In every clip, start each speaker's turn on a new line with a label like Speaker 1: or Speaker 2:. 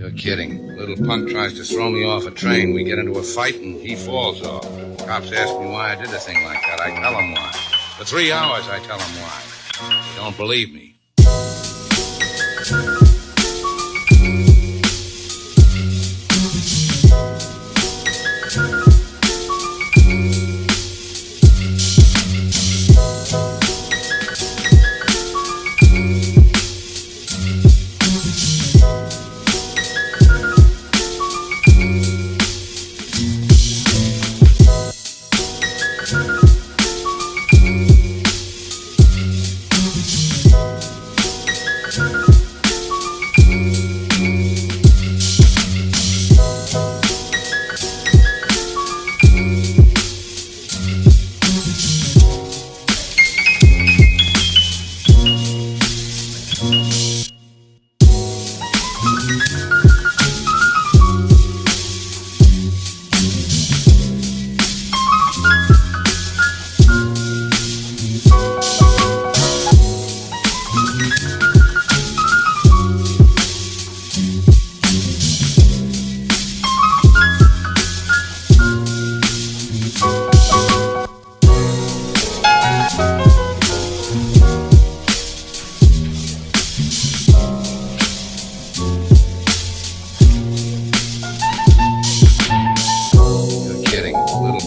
Speaker 1: You're kidding. Little punk tries to throw me off a train. We get into a fight and he falls off. Cops ask me why I did a thing like that. I tell them why. For 3 hours, I tell them why. They don't believe me.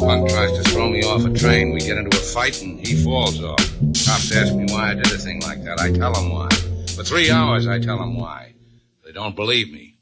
Speaker 1: Punk tries to throw me off a train. We get into a fight and he falls off. Cops ask me why I did a thing like that. I tell them why. For 3 hours, I tell them why. They don't believe me.